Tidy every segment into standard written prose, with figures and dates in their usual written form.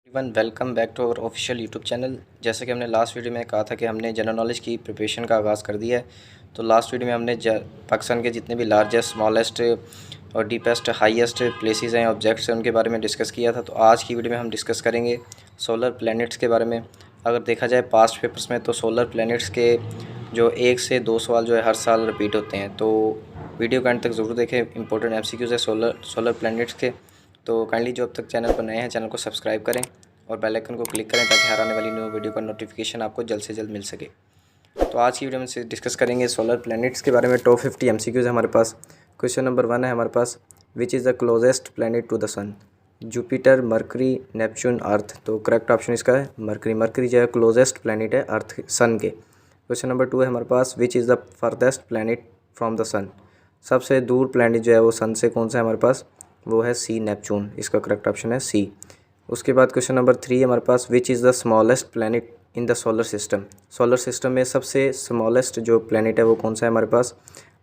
Everyone welcome back to our official YouTube channel. जैसे कि हमने लास्ट वीडियो में कहा था कि हमने जनरल नॉलेज की प्रिपरेशन का आगाज़ कर दिया है। तो लास्ट वीडियो में हमने पाकिस्तान के जितने भी लार्जेस्ट स्मॉलेस्ट और डीपेस्ट हाईएस्ट प्लेसेस हैं, ऑब्जेक्ट्स हैं, उनके बारे में डिस्कस किया था। तो आज की वीडियो में हम डिस्कस करेंगे सोलर प्लैनेट्स के बारे में। अगर देखा जाए पास्ट पेपर्स में तो सोलर प्लैनेट्स के जो 1 से 2 सवाल जो है हर साल रिपीट होते हैं। तो वीडियो को एंड तक ज़रूर देखें, इंपॉर्टेंट MCQs है सोलर प्लैनेट्स के। तो काइंडली जो अब तक चैनल पर नए हैं चैनल को सब्सक्राइब करें और बेल आइकन को क्लिक करें ताकि हर आने वाली न्यू वीडियो का नोटिफिकेशन आपको जल्द से जल्द मिल सके। तो आज की वीडियो में डिस्कस करेंगे सोलर प्लैनेट्स के बारे में। टॉप 50 MCQs है हमारे पास। क्वेश्चन नंबर 1 है हमारे पास, which is the closest planet to the sun? Jupiter, Mercury, Neptune, Earth. तो करेक्ट ऑप्शन इसका है मरकरी। मरकरी जो है क्लोजेस्ट प्लैनेट है अर्थ सन के। क्वेश्चन नंबर 2 है हमारे पास, which is the farthest planet from the sun? सबसे दूर प्लैनेट जो है वो सन से कौन सा है हमारे पास? वो है सी, नेपच्यून। इसका करेक्ट ऑप्शन है सी। उसके बाद क्वेश्चन नंबर 3 हमारे पास, which is the smallest planet in the solar system? Solar system में सबसे स्मॉलेस्ट जो प्लैनेट है वो कौन सा है हमारे पास?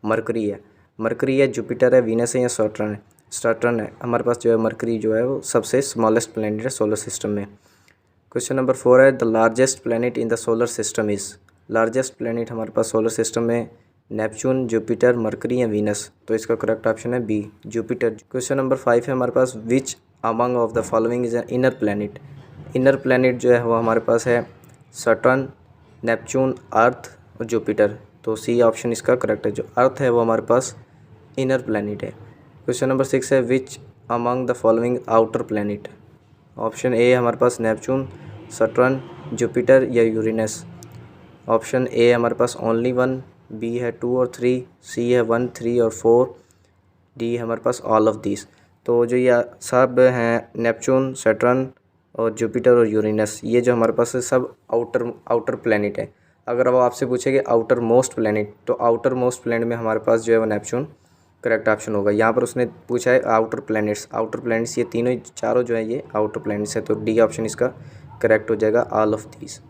मरकरी है। मरकरी है, जुपिटर है, वीनस है या सैटर्न है? सैटर्न है हमारे पास। जो है मरकरी जो है वो सबसे स्मॉलेस्ट प्लैनेट है सोलर सिस्टम में। क्वेश्चन नंबर 4 है, the largest planet in the solar system is? Largest planet हमारे पास सोलर सिस्टम में नेपच्यून, जुपिटर, मरकरी या वीनस। तो इसका करेक्ट ऑप्शन है बी, जुपिटर। क्वेश्चन नंबर 5 है हमारे पास, which among of the following is an inner planet? Inner planet जो है वो हमारे पास है सैटर्न, नेपच्यून, अर्थ और जुपिटर। तो सी ऑप्शन इसका करेक्ट है। जो अर्थ है वो हमारे पास इनर प्लैनेट है। क्वेश्चन नंबर 6 है, which among the following outer planet? Option A हमारे पास नेपच्यून, सैटर्न, जुपिटर या यूरेनस। ऑप्शन ए हमारे पास ओनली 1, बी है 2 और 3, सी है 1, 3 और 4, डी है हमारे पास ऑल ऑफ दिस। तो जो ये सब हैं नेपच्यून, सैटर्न और जुपिटर और यूरेनस, ये जो हमारे पास है सब आउटर प्लैनेट है। अगर वो आपसे पूछेंगे आउटर मोस्ट प्लैनेट, तो आउटर मोस्ट प्लैनेट में हमारे पास जो है वो नेपच्यून करेक्ट ऑप्शन होगा। यहाँ पर उसने पूछा है आउटर प्लैनेट्स ये तीनों चारों जो है ये आउटर प्लैनेट्स है। तो डी ऑप्शन इसका करेक्ट हो जाएगा, all of these.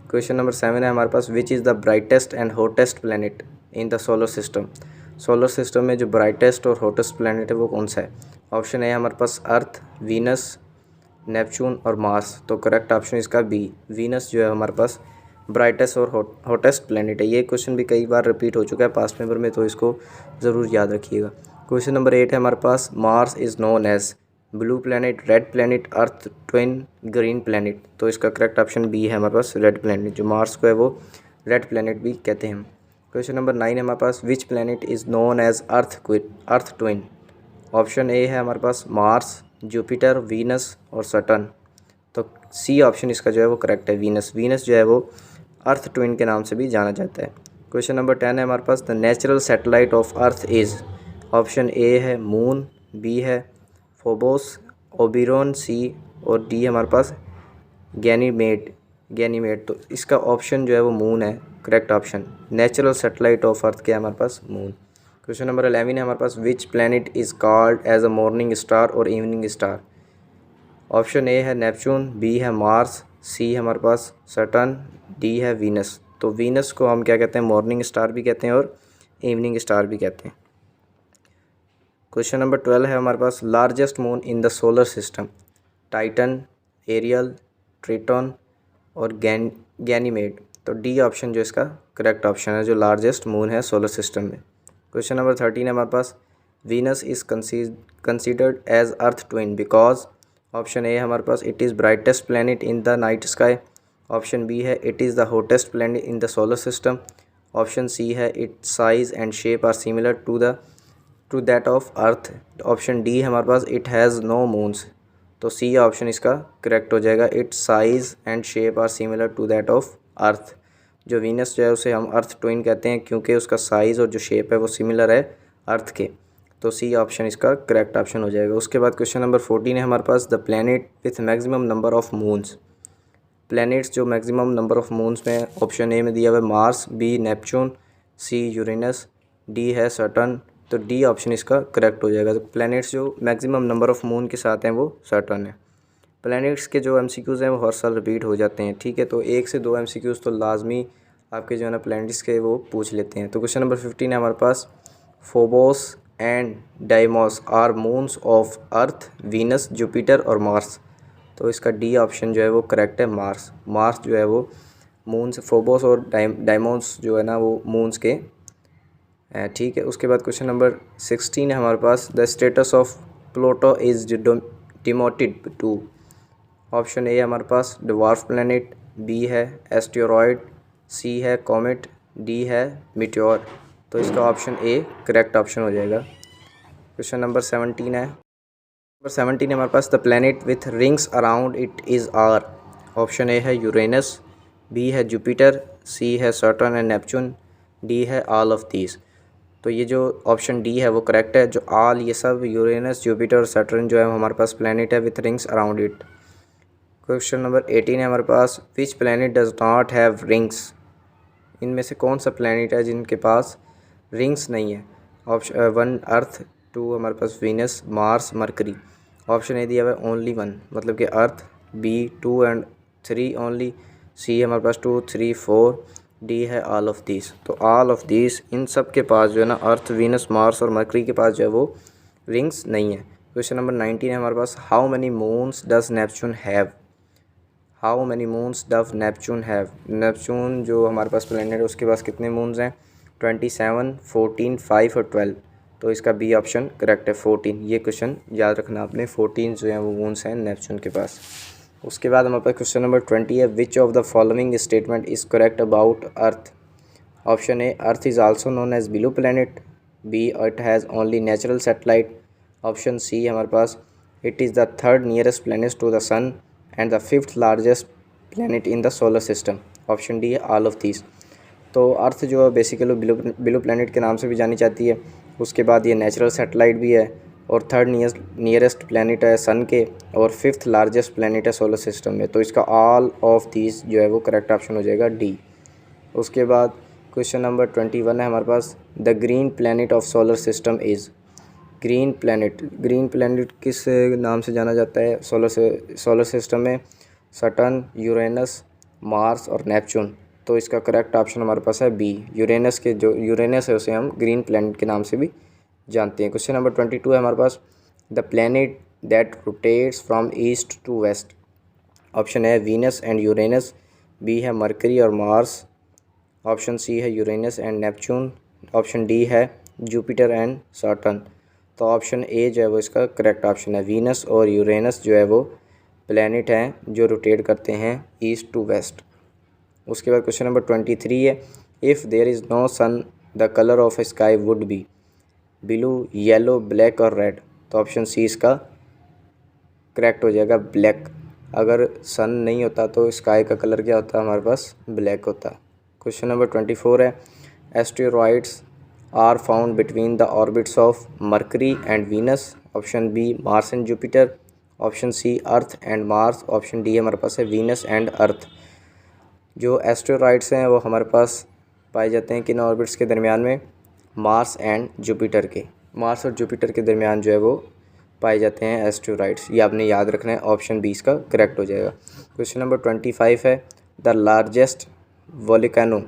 Question number 7 है हमारे पास, which is the brightest and hottest planet in the solar system? Solar system में जो ब्राइटेस्ट और हॉटेस्ट प्लैनेट है वो कौन सा है? ऑप्शन ए हमारे पास अर्थ, वीनस, नेपच्यून और मार्स। तो करेक्ट ऑप्शन इसका बी, वीनस जो है हमारे पास ब्राइटेस्ट और हॉटेस्ट प्लैनेट है। ये क्वेश्चन भी कई बार रिपीट हो चुका है पास्ट पेपर में, तो इसको ज़रूर याद रखिएगा। क्वेश्चन नंबर 8 है हमारे पास, Mars is known as blue planet, red planet, Earth twin, green planet. तो इसका करेक्ट ऑप्शन बी है हमारे पास, रेड प्लैनेट। जो मार्स को है वो रेड प्लैनेट भी कहते हैं। क्वेश्चन नंबर 9 है हमारे पास, which planet is known as Earth twin? Option A है हमारे पास मार्स, जुपिटर, वीनस और सैटर्न। तो सी ऑप्शन इसका जो है वो करेक्ट है, वीनस। वीनस जो है वो अर्थ ट्विन के नाम से भी जाना जाता है। क्वेश्चन नंबर 10 है हमारे पास, the natural satellite of Earth is? Option A है मून, बी है फोबोस, ओबेरॉन, सी और डी हमारे पास गैनीमेड। तो इसका ऑप्शन जो है वो मून है, correct option. Natural satellite of अर्थ क्या है हमारे पास? मून। क्वेश्चन नंबर 11 है हमारे पास, which planet is called as a morning star और इवनिंग स्टार? ऑप्शन ए है नेपच्यून, बी है मार्स, सी है हमारे पास सैटर्न, डी है वीनस। तो वीनस को हम क्या कहते हैं? मॉर्निंग स्टार भी कहते हैं और इवनिंग स्टार भी कहते हैं। क्वेश्चन नंबर 12 है हमारे पास, largest moon in the solar system? Titan, Ariel, Triton और गैनीमेड। तो डी ऑप्शन जो इसका करेक्ट ऑप्शन है, जो लार्जेस्ट मून है सोलर सिस्टम में। क्वेश्चन नंबर 13 है हमारे पास, Venus is considered as Earth twin because? Option A हमारे पास, it is brightest planet in the night sky. Option B है, it is the hottest planet in the solar system. Option C है, it's size and shape are similar to that of Earth. Option D है हमारे पास, it has no moons. तो C option इसका correct हो जाएगा, it's size and shape are similar to that of Earth. जो Venus जो है उसे हम अर्थ ट्विन कहते हैं क्योंकि उसका साइज़ और जो शेप है वो सिमिलर है अर्थ के। तो सी ऑप्शन इसका करेक्ट ऑप्शन हो जाएगा। उसके बाद क्वेश्चन नंबर 14 है हमारे पास, the planet with maximum number of moons? Planets जो मैक्सिमम नंबर ऑफ मून्स में, ऑप्शन ए में दिया हुआ है Mars, B Neptune, C Uranus, D है सैटर्न। तो डी ऑप्शन इसका करेक्ट हो जाएगा। तो प्लैनेट्स जो मैक्सिमम नंबर ऑफ मून के साथ हैं वो सैटर्न है। प्लैनेट्स के जो MCQs हैं वो हर साल रिपीट हो जाते हैं, ठीक है। तो 1 से 2 MCQs तो लाजमी आपके जो है ना प्लैनेट्स के वो पूछ लेते हैं। तो क्वेश्चन नंबर 15 है हमारे पास, Phobos and Deimos are moons of Earth, Venus, Jupiter और मार्स। तो इसका डी ऑप्शन जो है वो करेक्ट है। मार्स जो है वो मून से, फोबोस और डायमोस जो है ना वो मून्स के ठीक है। उसके बाद क्वेश्चन नंबर 16 है हमारे पास, the status of Pluto is demoted to. Option A है हमारे पास ड्वार्फ प्लैनेट, बी है एस्टेरॉयड, सी है कॉमेट, डी है मीटियोर। तो इसका ऑप्शन ए करेक्ट ऑप्शन हो जाएगा। क्वेश्चन नंबर 17 है, नंबर 17 है हमारे पास, the planet with rings around it is are. Option A है यूरेनस, बी है जुपिटर, सी है सैटर्न एंड नेपच्यून, डी है ऑल ऑफ दीज। तो ये जो ऑप्शन डी है वो करेक्ट है। जो ऑल, ये सब यूरेनस, जुपिटर और सैटर्न जो है हमारे पास प्लैनेट है with rings around it. Question number 18 है हमारे पास, which planet does not have rings. इनमें से कौन सा प्लैनेट है जिनके पास रिंग्स नहीं है। ऑप्शन 1 अर्थ, 2 हमारे पास Venus, Mars, Mercury. Option A दिया हुआ है ओनली 1, मतलब कि Earth, B 2 and 3 only, C हमारे पास 2, 3, 4, डी है ऑल ऑफ दीज। तो ऑल ऑफ दीज, इन सब के पास जो है ना अर्थ, वीनस, मार्स और मरकरी के पास जो है वो रिंग्स नहीं है। क्वेश्चन नंबर 19 है हमारे पास, how many moons does Neptune have. How many moons do Neptune have. Neptune जो हमारे पास प्लैनेट है उसके पास कितने मून्स हैं, 27, 14, 5 और 12। तो इसका बी ऑप्शन करेक्ट है, 14। ये क्वेश्चन याद रखना आपने, 14 जो है वो मून्स हैं नेपच्यून के पास। उसके बाद हमारे पास क्वेश्चन नंबर 20 है, which of the following statement is correct about Earth. Option A Earth is also known as blue planet, B it has only natural satellite, option C हमारे पास it is the third nearest planet to the sun and the fifth largest planet in the solar system, option D है all of these. तो Earth जो है basically blue planet के नाम से भी जानी जाती है। उसके बाद ये नेचुरल सैटेलाइट भी है और थर्ड नियरेस्ट प्लैनेट है सन के, और फिफ्थ लार्जेस्ट प्लैनेट है सोलर सिस्टम में। तो इसका ऑल ऑफ दीज जो है वो करेक्ट ऑप्शन हो जाएगा, डी। उसके बाद क्वेश्चन नंबर 21 है हमारे पास, the green planet of solar system is. Green planet किस नाम से जाना जाता है सोलर सिस्टम में, सैटर्न, यूरेनस, मार्स और नेपच्यून। तो इसका करेक्ट ऑप्शन हमारे पास है बी, यूरेनस के, जो यूरेनस है उसे हम ग्रीन प्लैनेट के नाम से भी जानते हैं। क्वेश्चन नंबर 22 है हमारे पास, the planet that rotates from east to west. Option है वीनस एंड यूरेनस, बी है मरकरी और मार्स, ऑप्शन सी है Uranus and Neptune, option D है जुपिटर एंड सैटर्न। तो ऑप्शन ए जो है वो इसका करेक्ट ऑप्शन है, वीनस और यूरेनस जो है वो प्लैनेट हैं जो रोटेट करते हैं ईस्ट टू वेस्ट। उसके बाद क्वेश्चन नंबर 23 है, if there is no sun the colour of sky would be blue, yellow, black और रेड। तो ऑप्शन सी इसका करेक्ट हो जाएगा, ब्लैक। अगर सन नहीं होता तो स्काई का कलर क्या होता है हमारे पास, ब्लैक होता। क्वेश्चन नंबर 24 है, asteroids are found between the orbits of Mercury and Venus, option B Mars and Jupiter, option C Earth and Mars, option D हमारे पास है वीनस एंड अर्थ। जो एस्टेरॉइड्स हैं वो हमारे पास पाए जाते हैं किन ऑर्बिट्स के दरमियान में, मार्स एंड जुपिटर के, मार्स और जुपिटर के दरमियान जो है वो पाए जाते हैं एस्टेरॉइड्स। ये आपने याद रखना है, ऑप्शन बी इसका करेक्ट हो जाएगा। क्वेश्चन नंबर 25 है, the largest volcano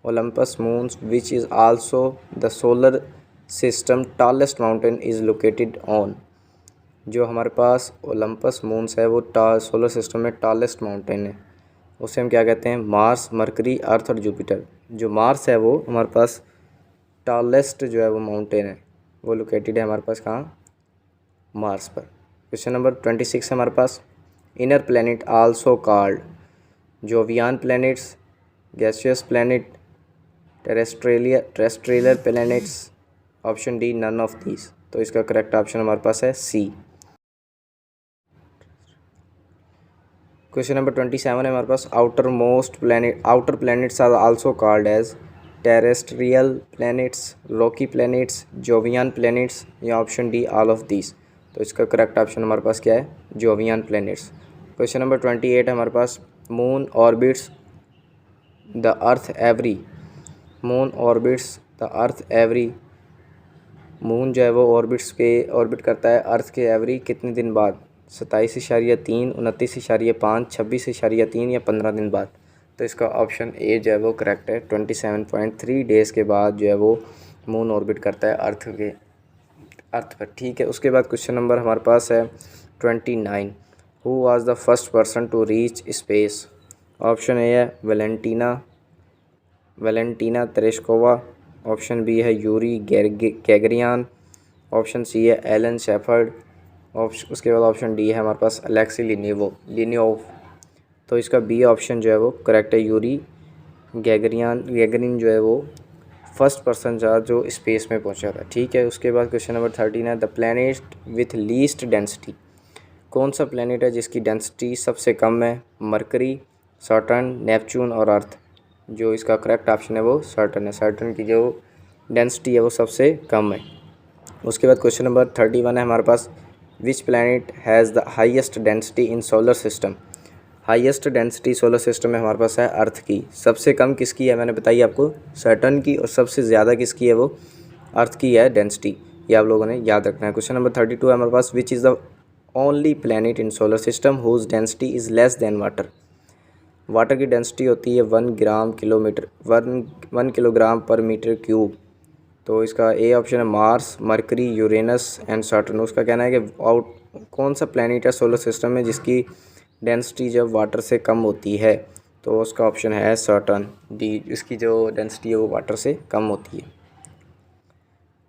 Olympus moons which is also the solar system tallest mountain is located on. जो हमारे पास ओलंपस मून्स है वो सोलर सिस्टम में टॉलेस्ट माउंटेन है, उसे हम क्या कहते हैं, मार्स, मरकरी, अर्थ और जुपिटर। जो मार्स है वो हमारे पास टॉलेस्ट जो है वो माउंटेन है, वो लोकेटेड है हमारे पास कहाँ, मार्स पर। क्वेश्चन नंबर 26 है हमारे पास, inner planet also called. Jovian planets, gaseous planet, terrestrial planets, option D none of these. तो इसका करेक्ट ऑप्शन हमारे पास है सी। क्वेश्चन नंबर 27 है हमारे पास, outer planets are also called as terrestrial planets, rocky planets, Jovian planets, या option D all of these. तो इसका करेक्ट ऑप्शन हमारे पास क्या है, जोवियन प्लैनेट्स। क्वेश्चन नंबर 28 है हमारे पास, moon orbits the Earth every. Moon जो है वो ऑर्बिट करता है अर्थ के एवरी कितने दिन बाद, 27.3, 29.5, 26.3 या 15 दिन बाद। तो इसका ऑप्शन ए जो है वो करेक्ट है, 27.3 डेज़ के बाद जो है वो मून ऑर्बिट करता है अर्थ पर। ठीक है। उसके बाद क्वेश्चन नंबर हमारे पास है 29। Who was the first person to reach space? Option A है वेलेंटीना तेरेस्कोवा, ऑप्शन बी है यूरी गैगरियान, ऑप्शन सी है एलन शेफर्ड, उसके बाद ऑप्शन डी है हमारे पास अलेक्सी लिनियोव। तो इसका बी ऑप्शन जो है वो करेक्ट है, यूरी गैगरिन जो है वो फर्स्ट पर्सन था जो स्पेस में पहुंचा था। ठीक है, उसके बाद क्वेश्चन नंबर 13 है the planet with least density. कौन सा प्लैनेट है जिसकी डेंसिटी सबसे कम है? मरकरी, सैटर्न, नेपच्यून और अर्थ। जो इसका करेक्ट ऑप्शन है वो सैटर्न है। सैटर्न की जो डेंसिटी है वो सबसे कम है। उसके बाद क्वेश्चन नंबर 31 है हमारे पास which planet has the highest density in solar system. Highest density solar system में हमारे पास है अर्थ की। सबसे कम किसकी है मैंने बताई आपको? सैटर्न की। और सबसे ज़्यादा किसकी है? वो अर्थ की है डेंसिटी। ये आप लोगों ने याद रखना है। क्वेश्चन नंबर 32 है हमारे पास which is the only planet in solar system whose density is less than water. Water की डेंसिटी होती है 1 किलोग्राम पर मीटर क्यूब। तो इसका ए ऑप्शन है Mars, Mercury, Uranus and Saturn. उसका कहना है कि कौन सा प्लैनेट है सोलर सिस्टम में जिसकी डेंसिटी जब वाटर से कम होती है? तो उसका ऑप्शन है सैटर्न, डी। इसकी जो डेंसिटी है वो वाटर से कम होती है।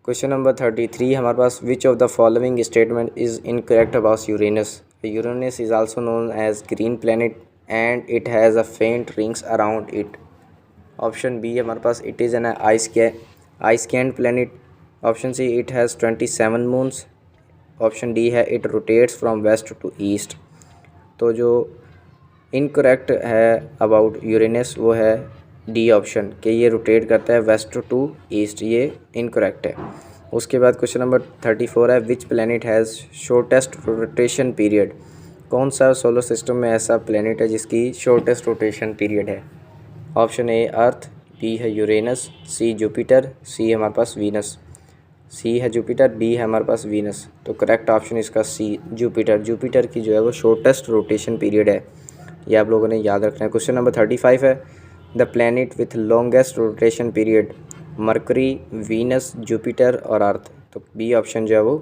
क्वेश्चन नंबर 33 हमारे पास which of the following statement is incorrect about Uranus. Uranus is also known as green planet and it has a faint rings around it. Option B है हमारे पास it is an ice giant planet. Option C it has 27 moons. Option D है it rotates from west to east. तो जो incorrect है about Uranus वो है D option, कि ये रोटेट करता है वेस्ट टू ईस्ट। ये इनकरेक्ट है। उसके बाद क्वेश्चन नंबर 34 है which planet has shortest rotation period. कौन सा सोलर सिस्टम में ऐसा प्लैनेट है जिसकी शॉर्टेस्ट रोटेशन पीरियड है? ऑप्शन ए अर्थ, बी है यूरेनस, सी जुपिटर, सी है हमारे पास वीनस। सी है जुपिटर, बी है हमारे पास वीनस। तो करेक्ट ऑप्शन इसका सी जुपिटर। जुपिटर की जो है वो शॉर्टेस्ट रोटेशन पीरियड है। ये आप लोगों ने याद रखना है। क्वेश्चन नंबर 35 है the planet with longest rotation period. Mercury, Venus, Jupiter और अर्थ। तो बी ऑप्शन जो है वो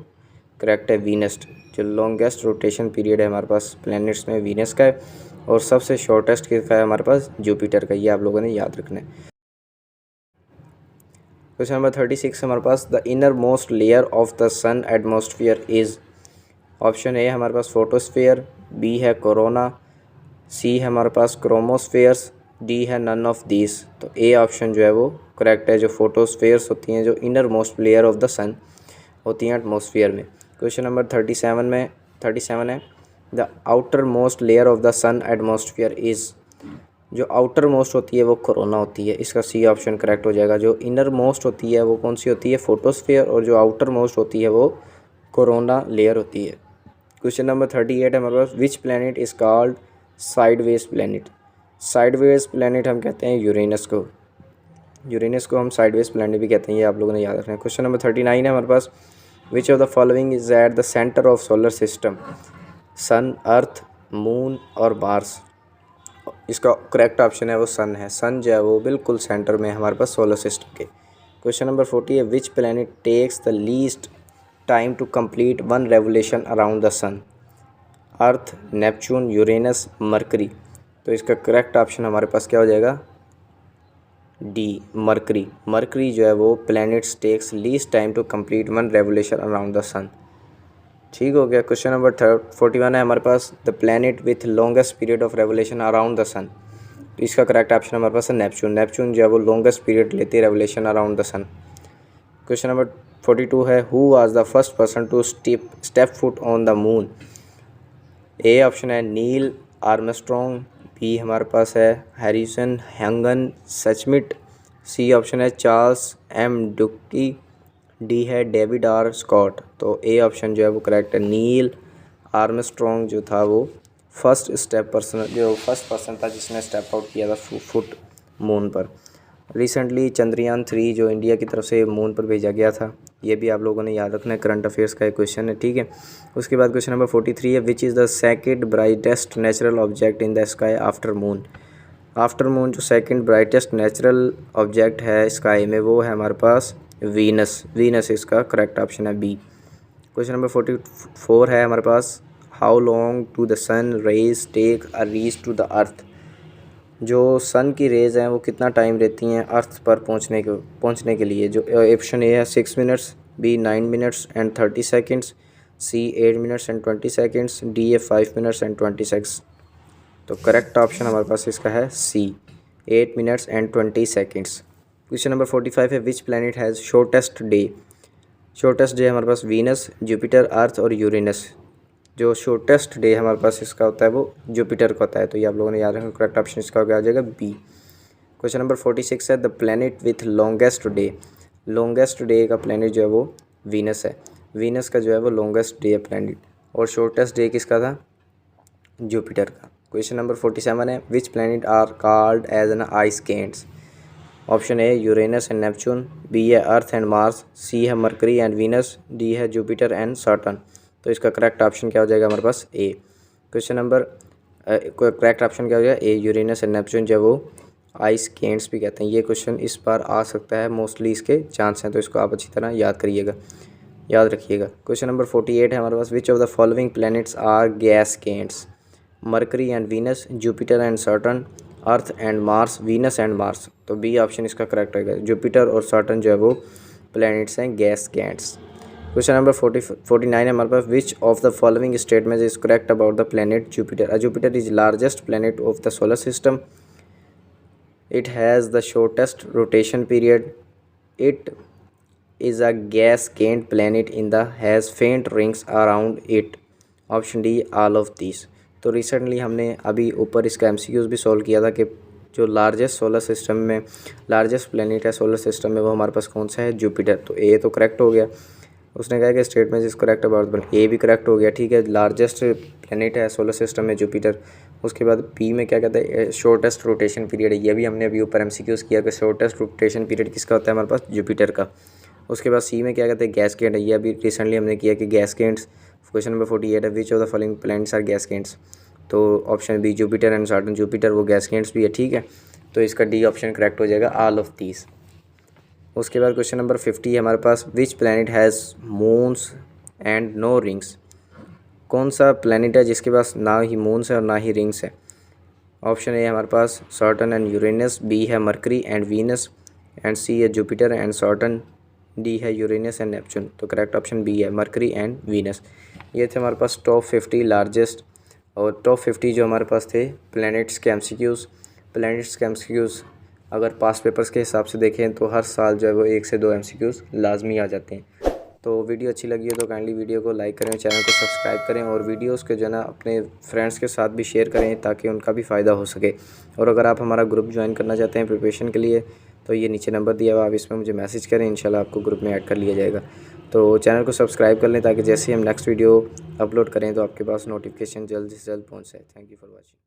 करेक्ट है, वीनस। जो लॉन्गेस्ट रोटेशन पीरियड है हमारे पास प्लैनेट्स में वीनस का है और सबसे शॉर्टेस्ट किसका है हमारे पास? जुपिटर का। ये आप लोगों ने याद रखना है। क्वेश्चन नंबर 36 हमारे पास the inner most layer of the sun atmosphere is. Option A हमारे पास फोटोस्फेयर, बी है कोरोना, सी है हमारे पास क्रोमोस्फेयर्स, डी है नन ऑफ दीज। तो ए ऑप्शन जो है वो करेक्ट है। जो फोटोस्फेयर्स होती हैं, जो inner most layer of the sun होती हैं एटमॉस्फेयर में। क्वेश्चन नंबर 37 है the outer most layer of the sun atmosphere is. जो आउटर मोस्ट होती है वो कोरोना होती है। इसका सी ऑप्शन करेक्ट हो जाएगा। जो इनर मोस्ट होती है वो कौन सी होती है? फोटोस्फेयर। और जो आउटर मोस्ट होती है वो कोरोना लेयर होती है। क्वेश्चन नंबर 38 है हमारे पास which planet is called sideways planet. Sideways planet हम कहते हैं यूरेनस को। यूरेनस को हम साइडवेज प्लैनेट भी कहते हैं। ये आप लोगों ने याद रखना है। क्वेश्चन नंबर 39 है हमारे पास which of the following is at the centre of solar system. Sun, Earth, moon और मार्स। इसका करेक्ट ऑप्शन है वो सन है। सन जो है वो बिल्कुल सेंटर में हमारे पास सोलर सिस्टम के। क्वेश्चन नंबर 40 है which planet takes the least time to complete one revolution around the sun. Earth, Neptune, Uranus, Mercury. तो इसका करेक्ट ऑप्शन हमारे पास क्या हो जाएगा? D, mercury. मरकरी जो है वो planets takes least time to complete one revolution around the sun. ठीक हो गया। क्वेश्चन नंबर 41 है हमारे पास the planet with longest period of revolution around the sun. तो इसका करेक्ट ऑप्शन हमारे पास है नेपच्यून। नेपच्यून जो है वो लॉन्गेस्ट पीरियड लेती है revolution around the sun. Question number 42 है who was the first person to step foot on the moon. A option है नील आर्मस्ट्रॉन्ग, बी हमारे पास है Harrison Hagan Schmitt, C option है चार्ल्स एम डुक्की, डी है David R Scott. तो A option जो है वो करेक्ट है। नील आर्मस्ट्रॉन्ग जो था वो फर्स्ट पर्सन था जिसने स्टेप आउट किया था फुट मून पर। रिसेंटली चंद्रयान 3 जो इंडिया की तरफ से मून पर भेजा गया था, ये भी आप लोगों ने याद रखना है। करंट अफेयर्स का एक क्वेश्चन है। ठीक है। उसके बाद क्वेश्चन नंबर 43 है which is the second brightest natural object in the sky after moon. After moon जो सेकंड ब्राइटेस्ट नेचुरल ऑब्जेक्ट है स्काई में वो है हमारे पास वीनस। वीनस इसका करेक्ट ऑप्शन है बी। क्वेश्चन नंबर 44 है हमारे पास how long to the sun rays take a reach to the Earth. जो सन की रेज़ हैं वो कितना टाइम रहती हैं अर्थ पर पहुंचने के लिए। जो ऑप्शन ए है 6 minutes, B 9 minutes and 30 seconds, C 8 minutes and 20 seconds, D है 5 मिनट्स एंड 20 सेकेंड्स। तो करेक्ट ऑप्शन हमारे पास इसका है C 8 minutes and 20 seconds. Question number 45 है which planet has shortest day. Shortest day हमारे पास वीनस, जुपिटर, अर्थ और यूरेनस। जो शॉर्टेस्ट डे हमारे पास इसका होता है वो जुपिटर का होता है। तो ये आप लोगों ने याद रखना, करेक्ट ऑप्शन इसका क्या हो जाएगा बी। क्वेश्चन नंबर 46 है the planet with longest day. Longest day का प्लैनेट जो है वो वीनस है। वीनस का जो है वो लॉन्गेस्ट डे है प्लैनेट। और शॉर्टेस्ट डे किसका था, जुपिटर का। क्वेश्चन नंबर 47 है which planet are called as an ice giants. Option A Uranus and Neptune, B है अर्थ एंड मार्स, सी है मरकरी एंड वीनस, डी है जुपिटर एंड सैटर्न। तो इसका करेक्ट ऑप्शन क्या हो जाएगा हमारे पास A. Question number correct option क्या हो जाएगा ए, यूरेनस एंड नेपच्यून जो वो आइस कैंट्स भी कहते हैं। ये क्वेश्चन इस बार आ सकता है, मोस्टली इसके चांस हैं, तो इसको आप अच्छी तरह याद रखिएगा। क्वेश्चन नंबर 48 है हमारे पास which of the following planets are gas giants. Mercury and Venus, Jupiter and Saturn, Earth and Mars, Venus and Mars. तो बी ऑप्शन इसका करेक्ट होगा। जुपिटर और सैटर्न जो है वो प्लैनेट्स हैं गैस कैंट्स। क्वेश्चन नंबर 49 है हमारे पास which of the following statement is correct about the planet Jupiter. Jupiter is largest planet of the solar system, it has the shortest rotation period, it is a gas giant planet in the has faint rings around it. Option D all of this. तो recently हमने अभी ऊपर इसका MCQs भी solve किया था कि जो लार्जेस्ट सोलर सिस्टम में लार्जेस्ट प्लैनेट है सोलर सिस्टम में वो हमारे पास कौन सा है, जुपिटर। तो ए तो करेक्ट हो गया। उसने कहा कि स्टेटमेंट इज करेक्ट अबाउट, ए भी करेक्ट हो गया, ठीक है। लार्जेस्ट प्लैनेट है सोलर सिस्टम में जुपिटर। उसके बाद पी में क्या कहते हैं, शॉर्टेस्ट रोटेशन पीरियड है। ये भी हमने अभी ऊपर एमसीक्यूज़ किया कि शॉर्टेस्ट रोटेशन पीरियड किसका होता है हमारे पास, जुपिटर का। उसके बाद सी में क्या कहते हैं, गैस कैंट है। ये अभी रिसेंटली हमने किया कि गैस कैंट्स। क्वेश्चन नंबर 48 है which of the following planets are gas giants. तो option B Jupiter and Saturn, Jupiter वो गैस कैंट्स भी है, ठीक है। तो इसका डी ऑप्शन करेक्ट हो जाएगा ऑल ऑफ दीज। उसके बाद क्वेश्चन नंबर 50 है हमारे पास which planet has moons and no rings. कौन सा प्लैनेट है जिसके पास ना ही मून्स है और ना ही रिंग्स है। ऑप्शन ए है हमारे पास सैटर्न एंड यूरेनस, बी है मरकरी एंड वीनस एंड सी है जुपिटर एंड सैटर्न, डी है यूरेनस एंड नेपच्यून। तो करेक्ट ऑप्शन बी है मरकरी एंड वीनस। ये थे हमारे पास टॉप 50 लार्जेस्ट और टॉप 50 जो हमारे पास थे प्लैनेट्स के एमसीक्यूज़। प्लैनेट्स के एमसीक्यूज़ अगर पास पेपर्स के हिसाब से देखें तो हर साल जो है वो 1 से 2 एमसीक्यूज़ लाजमी आ जाते हैं। तो वीडियो अच्छी लगी हो तो काइंडली वीडियो को लाइक करें, चैनल को सब्सक्राइब करें और वीडियोस के जो है ना अपने फ्रेंड्स के साथ भी शेयर करें ताकि उनका भी फ़ायदा हो सके। और अगर आप हमारा ग्रुप ज्वाइन करना चाहते हैं प्रिपरेशन के लिए तो ये नीचे नंबर दिया हुआ, आप इसमें मुझे मैसेज करें, इंशाल्लाह आपको ग्रुप में ऐड कर लिया जाएगा। तो चैनल को सब्सक्राइब कर लें ताकि जैसे ही हम नेक्स्ट वीडियो अपलोड करें तो आपके पास नोटिफिकेशन जल्द से जल्द पहुँच जाए। Thank you for watching.